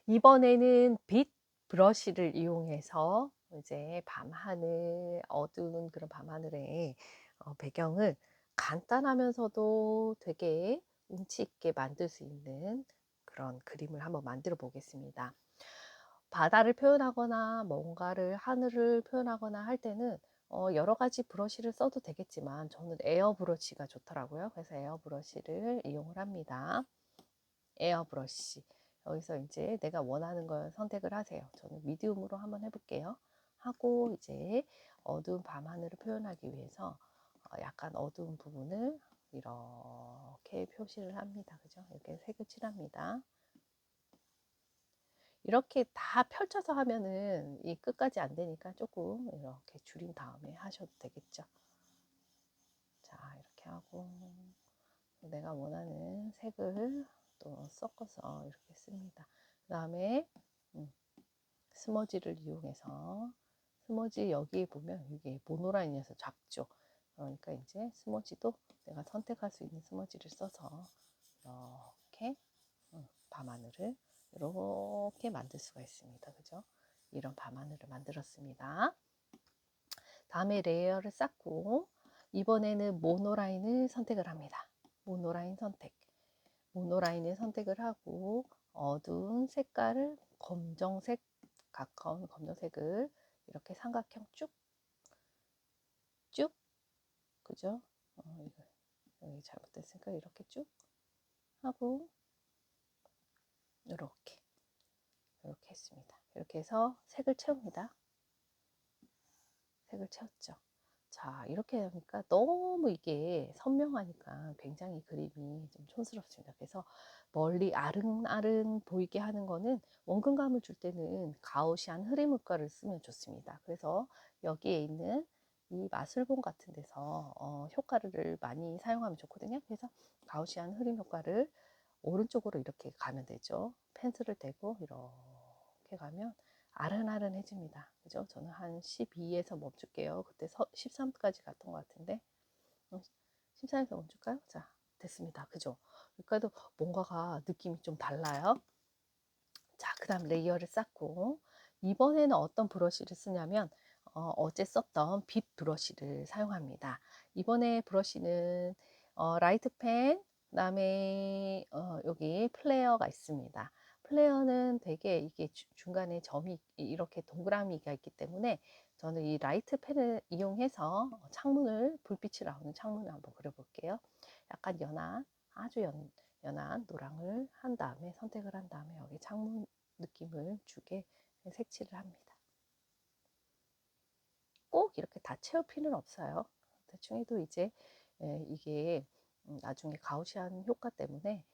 이번에는 빛 브러쉬를 이용해서 이제 밤하늘, 어두운 그런 밤하늘의 배경을 간단하면서도 되게 운치 있게 만들 수 있는 그런 그림을 한번 만들어 보겠습니다. 바다를 표현하거나 뭔가를 하늘을 표현하거나 할 때는 여러 가지 브러쉬를 써도 되겠지만 저는 에어 브러쉬가 좋더라고요. 그래서 에어 브러쉬를 이용을 합니다. 에어 브러쉬. 여기서 이제 내가 원하는 걸 선택을 하세요. 저는 미디움으로 한번 해볼게요. 하고 이제 어두운 밤하늘을 표현하기 위해서 약간 어두운 부분을 이렇게 표시를 합니다. 그죠? 이렇게 색을 칠합니다. 이렇게 다 펼쳐서 하면은 이 끝까지 안 되니까 조금 이렇게 줄인 다음에 하셔도 되겠죠. 자, 이렇게 하고 내가 원하는 색을 또 섞어서 이렇게 씁니다. 그 다음에 스머지를 이용해서 스머지 여기에 보면 이게 모노라인이어서 작죠. 그러니까 이제 스머지도 내가 선택할 수 있는 스머지를 써서 이렇게 밤하늘을 이렇게 만들 수가 있습니다. 그죠? 이런 밤하늘을 만들었습니다. 다음에 레이어를 쌓고 이번에는 모노라인을 선택을 합니다. 모노라인 선택. 모노라인을 선택을 하고 어두운 색깔을 검정색, 가까운 검정색을 이렇게 삼각형 쭉, 그죠? 이거 여기 잘못됐으니까 이렇게 쭉 하고 이렇게 했습니다. 이렇게 해서 색을 채웁니다. 색을 채웠죠. 자, 이렇게 하니까 너무 이게 선명하니까 굉장히 그림이 좀 촌스럽습니다. 그래서 멀리 아른아른 보이게 하는 거는 원근감을 줄 때는 가우시안 흐림 효과를 쓰면 좋습니다. 그래서 여기에 있는 이 마술본 같은 데서 효과를 많이 사용하면 좋거든요. 그래서 가우시안 흐림 효과를 오른쪽으로 이렇게 가면 되죠. 펜슬을 대고 이렇게 가면 아른아른해집니다. 그죠? 저는 한 12에서 멈출게요. 그때 13까지 갔던 것 같은데 13에서 멈출까요? 자, 됐습니다. 그죠? 그러니까도 뭔가가 느낌이 좀 달라요. 자, 그 다음 레이어를 쌓고 이번에는 어떤 브러쉬를 쓰냐면 어제 썼던 빛 브러쉬를 사용합니다. 이번에 브러쉬는 라이트 펜, 그 다음에 여기 플레어가 있습니다. 플레어는 되게 이게 중간에 점이 이렇게 동그라미가 있기 때문에 저는 이 라이트 펜을 이용해서 창문을, 불빛이 나오는 창문을 한번 그려볼게요. 약간 연한, 아주 연한 노랑을 한 다음에 선택을 한 다음에 여기 창문 느낌을 주게 색칠을 합니다. 꼭 이렇게 다 채울 필요는 없어요. 대충 해도 이제 이게 나중에 가우시안 효과 때문에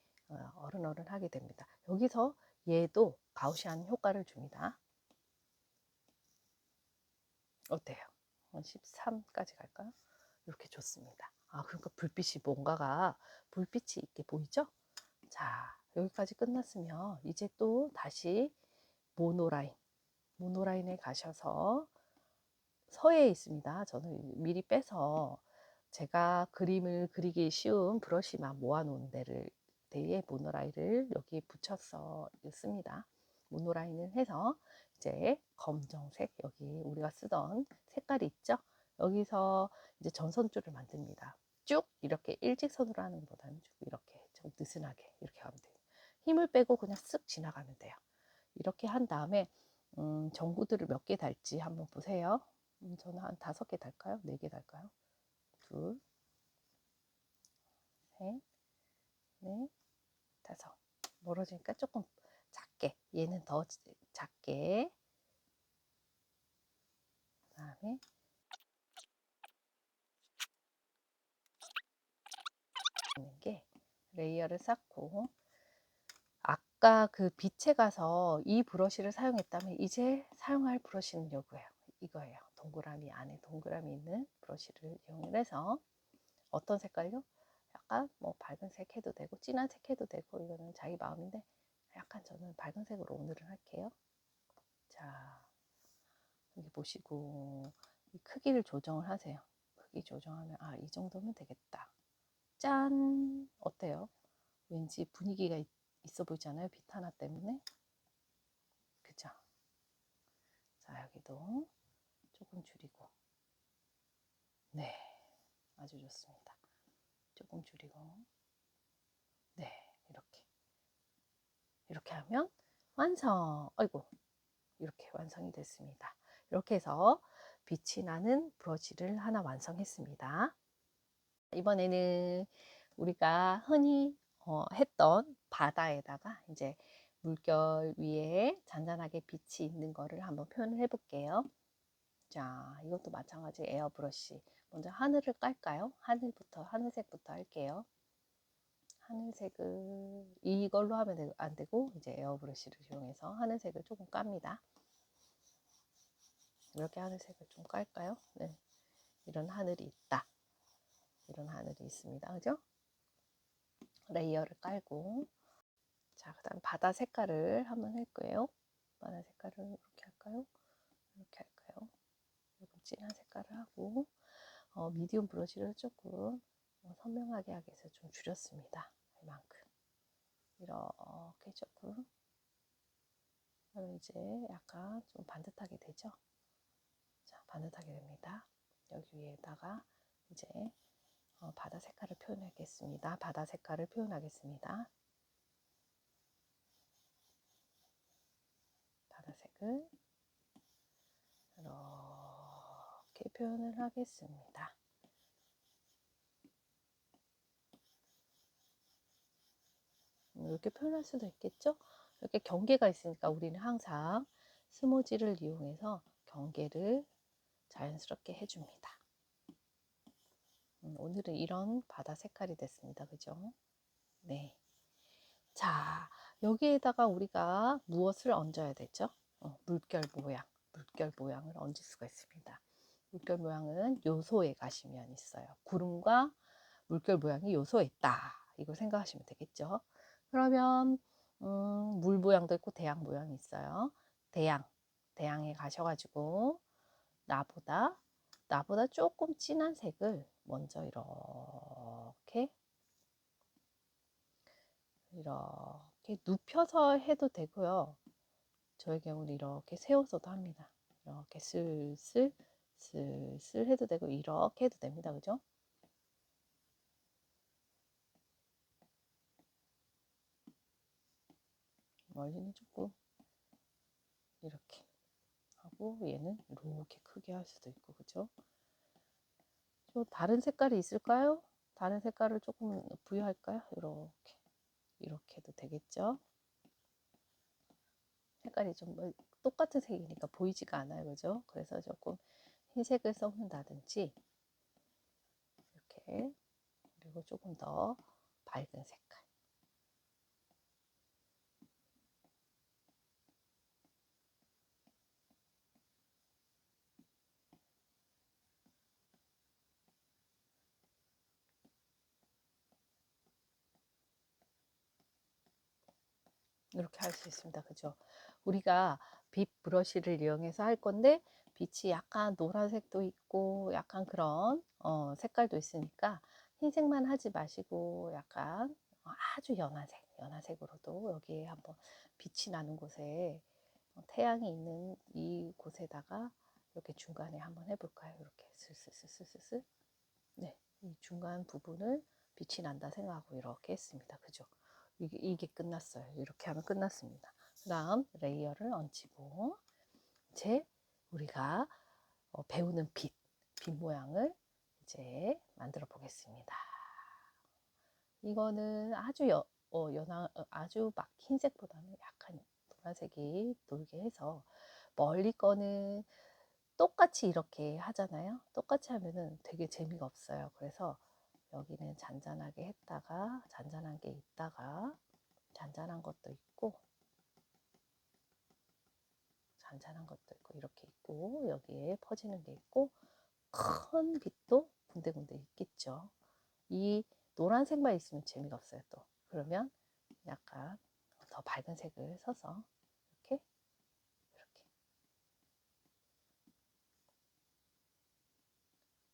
어른어른하게 됩니다. 여기서 얘도 가우시안 효과를 줍니다. 어때요? 13까지 갈까요? 이렇게 좋습니다. 아, 그러니까 불빛이 뭔가가 불빛이 있게 보이죠? 자, 여기까지 끝났으면 이제 또 다시 모노라인에 가셔서 서에 있습니다. 저는 미리 빼서 제가 그림을 그리기 쉬운 브러쉬만 모아놓은 데에 모노라인을 여기 붙여서 씁니다. 모노라인을 해서 이제 검정색, 여기 우리가 쓰던 색깔이 있죠? 여기서 이제 전선줄을 만듭니다. 쭉 이렇게 일직선으로 하는 것보다는 쭉 이렇게 좀 느슨하게 이렇게 하면 돼요. 힘을 빼고 그냥 쓱 지나가면 돼요. 이렇게 한 다음에 전구들을 몇 개 달지 한번 보세요. 저는 한 5개 달까요? 4개 달까요? 둘, 셋, 넷, 다섯. 멀어지니까 조금 작게, 얘는 더 작게. 그 다음에 있는 게 레이어를 쌓고 아까 그 빛에 가서 이 브러쉬를 사용했다면 이제 사용할 브러쉬는 이거예요. 동그라미 안에 동그라미 있는 브러쉬를 이용해서 어떤 색깔요? 약간 뭐 밝은색 해도 되고 진한 색 해도 되고 이거는 자기 마음인데 약간 저는 밝은색으로 오늘은 할게요. 자, 여기 보시고 이 크기를 조정을 하세요. 크기 조정하면 이 정도면 되겠다. 짠! 어때요? 왠지 분위기가 있어 보이잖아요. 빛 하나 때문에. 잔잔하게도 조금 줄이고, 네, 아주 좋습니다. 조금 줄이고, 네, 이렇게 하면 완성. 아이고, 이렇게 완성이 됐습니다. 이렇게 해서 빛이 나는 브러쉬를 하나 완성했습니다. 이번에는 우리가 흔히 했던 바다에다가 이제 물결 위에 잔잔하게 빛이 있는 거를 한번 표현을 해 볼게요. 자, 이것도 마찬가지 에어브러쉬. 먼저 하늘을 깔까요? 하늘색부터 할게요. 하늘색을 이걸로 하면 안 되고, 이제 에어브러쉬를 이용해서 하늘색을 조금 깝니다. 이렇게 하늘색을 좀 깔까요? 네. 이런 하늘이 있다. 이런 하늘이 있습니다. 그죠? 레이어를 깔고, 자, 그 다음 바다 색깔을 한번 할 거예요. 바다 색깔을 이렇게 할까요? 이렇게 할까요? 조금 진한 색깔을 하고, 미디움 브러쉬를 조금 선명하게 하기 위해서 좀 줄였습니다. 이만큼. 이렇게 조금 하면 이제 약간 좀 반듯하게 되죠. 자, 반듯하게 됩니다. 여기 위에다가 이제 바다 색깔을 표현하겠습니다. 바다 색깔을 표현하겠습니다. 바다색을 이렇게 표현을 하겠습니다. 이렇게 표현할 수도 있겠죠? 이렇게 경계가 있으니까 우리는 항상 스모지를 이용해서 경계를 자연스럽게 해줍니다. 오늘은 이런 바다 색깔이 됐습니다. 그죠? 네. 자, 여기에다가 우리가 무엇을 얹어야 되죠? 물결 모양을 얹을 수가 있습니다. 물결 모양은 요소에 가시면 있어요. 구름과 물결 모양이 요소에 있다. 이걸 생각하시면 되겠죠. 그러면 물 모양도 있고 대양 모양이 있어요. 대양에 가셔가지고 나보다 조금 진한 색을 먼저 이렇게 눕혀서 해도 되고요. 저의 경우는 이렇게 세워서도 합니다. 이렇게 슬슬 해도 되고 이렇게 해도 됩니다. 그죠? 멀리는 조금 이렇게 하고 얘는 이렇게 크게 할 수도 있고 그죠? 또 다른 색깔이 있을까요? 다른 색깔을 조금 부여할까요? 이렇게 해도 되겠죠? 색깔이 좀 똑같은 색이니까 보이지가 않아요. 그죠? 그래서 조금 흰색을 섞는다든지 이렇게 그리고 조금 더 밝은 색깔 이렇게 할 수 있습니다. 그죠? 우리가 빛 브러쉬를 이용해서 할 건데 빛이 약간 노란색도 있고 약간 그런 색깔도 있으니까 흰색만 하지 마시고 약간 아주 연한색으로도 여기에 한번 빛이 나는 곳에 태양이 있는 이 곳에다가 이렇게 중간에 한번 해볼까요? 이렇게 슬슬슬슬슬 네, 이 중간 부분을 빛이 난다 생각하고 이렇게 했습니다. 그죠? 이게 끝났어요. 이렇게 하면 끝났습니다. 그 다음 레이어를 얹히고 이제 우리가 배우는 빛 모양을 이제 만들어 보겠습니다. 이거는 아주 막 흰색보다는 약간 노란색이 돌게 해서 멀리 거는 똑같이 이렇게 하잖아요. 똑같이 하면은 되게 재미가 없어요. 그래서 여기는 잔잔하게 했다가 잔잔한 게 있다가 잔잔한 것도 있고 잔잔한 것도 있고 이렇게 있고 여기에 퍼지는 게 있고 큰 빛도 군데군데 있겠죠. 이 노란색만 있으면 재미가 없어요. 또 그러면 약간 더 밝은 색을 써서 이렇게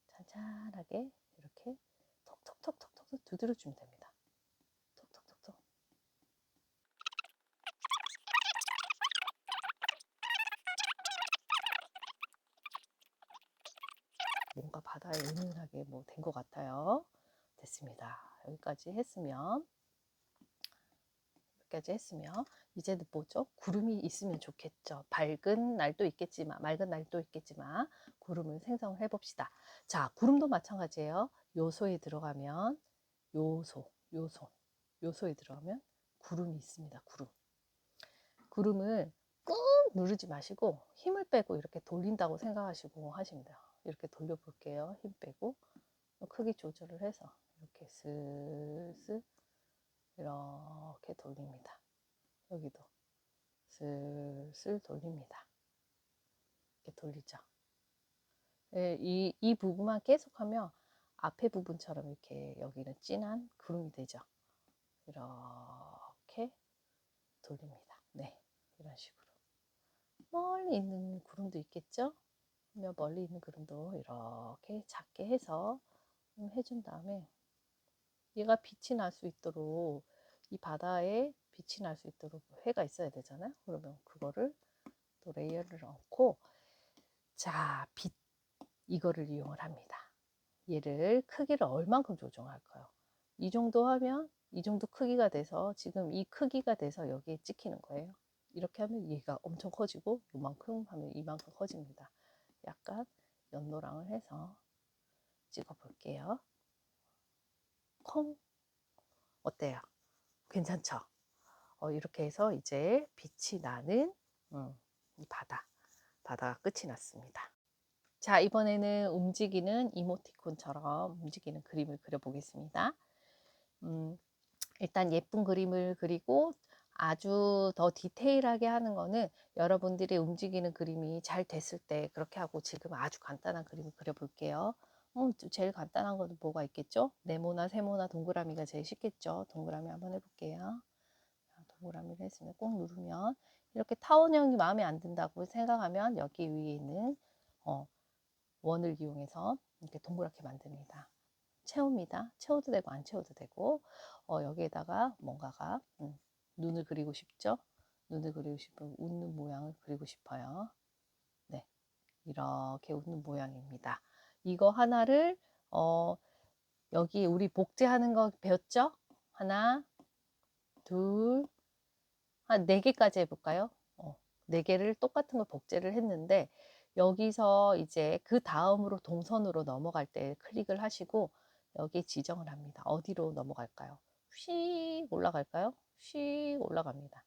잔잔하게 이렇게 톡톡톡톡톡 두드려 주면 됩니다. 톡톡톡톡. 뭔가 바다에 은은하게 뭐 된 것 같아요. 됐습니다. 여기까지 했으면 이제는 뭐죠? 구름이 있으면 좋겠죠. 밝은 날도 있겠지만, 맑은 날도 있겠지만 구름을 생성을 해봅시다. 자, 구름도 마찬가지예요. 요소에 들어가면 요소에 들어가면 구름이 있습니다. 구름을 꾹 누르지 마시고 힘을 빼고 이렇게 돌린다고 생각하시고 하시면 돼요. 이렇게 돌려볼게요. 힘 빼고 크기 조절을 해서 이렇게 슬슬 이렇게 돌립니다. 여기도 슬슬 돌립니다. 이렇게 돌리죠. 이 부분만 계속하면 앞에 부분처럼 이렇게 여기는 진한 구름이 되죠. 이렇게 돌립니다. 네, 이런 식으로. 멀리 있는 구름도 있겠죠? 그러면 멀리 있는 구름도 이렇게 작게 해서 해준 다음에 얘가 빛이 날 수 있도록 이 바다에 빛이 날 수 있도록 해가 있어야 되잖아요. 그러면 그거를 또 레이어를 얹고 자, 빛 이거를 이용을 합니다. 얘를 크기를 얼만큼 조정할까요? 이 정도 하면 이 정도 크기가 돼서 지금 이 크기가 돼서 여기에 찍히는 거예요. 이렇게 하면 얘가 엄청 커지고 이만큼 하면 이만큼 커집니다. 약간 연노랑을 해서 찍어 볼게요. 콩 어때요? 괜찮죠? 이렇게 해서 이제 빛이 나는 이 바다가 끝이 났습니다. 자, 이번에는 움직이는 이모티콘처럼 움직이는 그림을 그려보겠습니다. 일단 예쁜 그림을 그리고 아주 더 디테일하게 하는 거는 여러분들이 움직이는 그림이 잘 됐을 때 그렇게 하고 지금 아주 간단한 그림을 그려볼게요. 제일 간단한 거는 뭐가 있겠죠? 네모나 세모나 동그라미가 제일 쉽겠죠? 동그라미 한번 해볼게요. 동그라미를 했으면 꼭 누르면 이렇게 타원형이 마음에 안 든다고 생각하면 여기 위에 있는 원을 이용해서 이렇게 동그랗게 만듭니다. 채웁니다. 채워도 되고 안 채워도 되고 여기에다가 뭔가가 눈을 그리고 싶죠? 눈을 그리고 싶으면 웃는 모양을 그리고 싶어요. 네, 이렇게 웃는 모양입니다. 이거 하나를 여기 우리 복제하는 거 배웠죠? 하나, 둘, 한 4개까지 해볼까요? 4개를 똑같은 걸 복제를 했는데 여기서 이제 그 다음으로 동선으로 넘어갈 때 클릭을 하시고 여기 지정을 합니다. 어디로 넘어갈까요? 휙 올라갈까요? 휙 올라갑니다.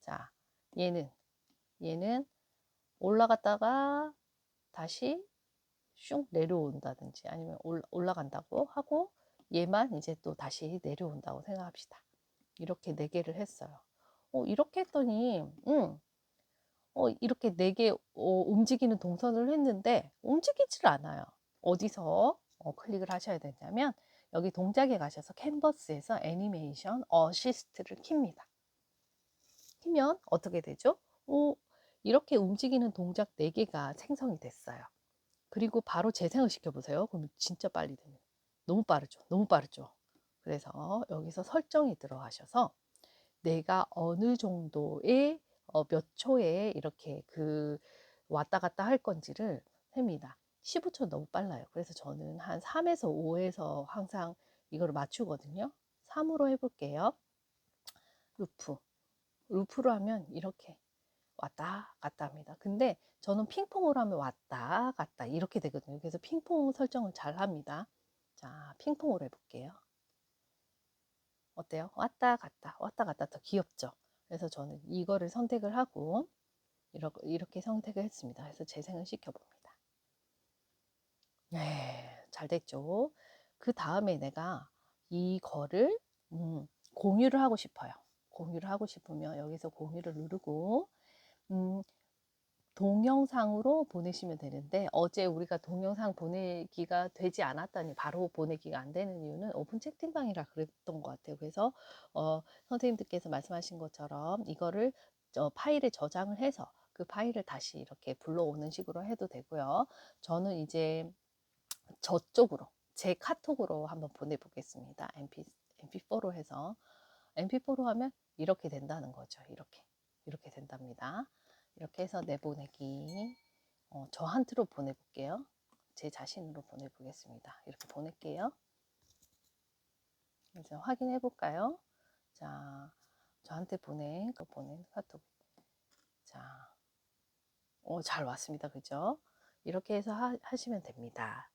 자, 얘는 올라갔다가 다시 슉 내려온다든지 아니면 올라간다고 하고 얘만 이제 또 다시 내려온다고 생각합시다. 이렇게 4개를 했어요. 이렇게 했더니 이렇게 4개 움직이는 동선을 했는데 움직이질 않아요. 어디서 클릭을 하셔야 되냐면 여기 동작에 가셔서 캔버스에서 애니메이션 어시스트를 킵니다. 키면 어떻게 되죠? 이렇게 움직이는 동작 4개가 생성이 됐어요. 그리고 바로 재생을 시켜보세요. 그럼 진짜 빨리 됩니다. 너무 빠르죠? 너무 빠르죠? 그래서 여기서 설정이 들어가셔서 내가 어느 정도의 몇 초에 이렇게 왔다 갔다 할 건지를 셉니다. 15초 너무 빨라요. 그래서 저는 한 3에서 5에서 항상 이거를 맞추거든요. 3으로 해볼게요. 루프로 하면 이렇게 왔다 갔다 합니다. 근데 저는 핑퐁으로 하면 왔다 갔다 이렇게 되거든요. 그래서 핑퐁 설정을 잘 합니다. 자, 핑퐁으로 해볼게요. 어때요? 왔다 갔다 더 귀엽죠? 그래서 저는 이거를 선택을 하고 이렇게 선택을 했습니다. 그래서 재생을 시켜봅니다. 네, 잘 됐죠? 그 다음에 내가 이거를 공유를 하고 싶어요. 공유를 하고 싶으면 여기서 공유를 누르고 동영상으로 보내시면 되는데 어제 우리가 동영상 보내기가 되지 않았다니 바로 보내기가 안 되는 이유는 오픈 채팅방이라 그랬던 것 같아요. 그래서 선생님들께서 말씀하신 것처럼 이거를 파일에 저장을 해서 그 파일을 다시 이렇게 불러오는 식으로 해도 되고요. 저는 이제 저쪽으로 제 카톡으로 한번 보내보겠습니다. MP4로 해서 MP4로 하면 이렇게 된다는 거죠. 이렇게 된답니다. 이렇게 해서 내보내기 저한테로 보내볼게요. 제 자신으로 보내보겠습니다. 이렇게 보낼게요. 그래서 확인해 볼까요? 자, 저한테 보낸 카톡. 자, 잘 왔습니다. 그죠? 이렇게 해서 하시면 됩니다.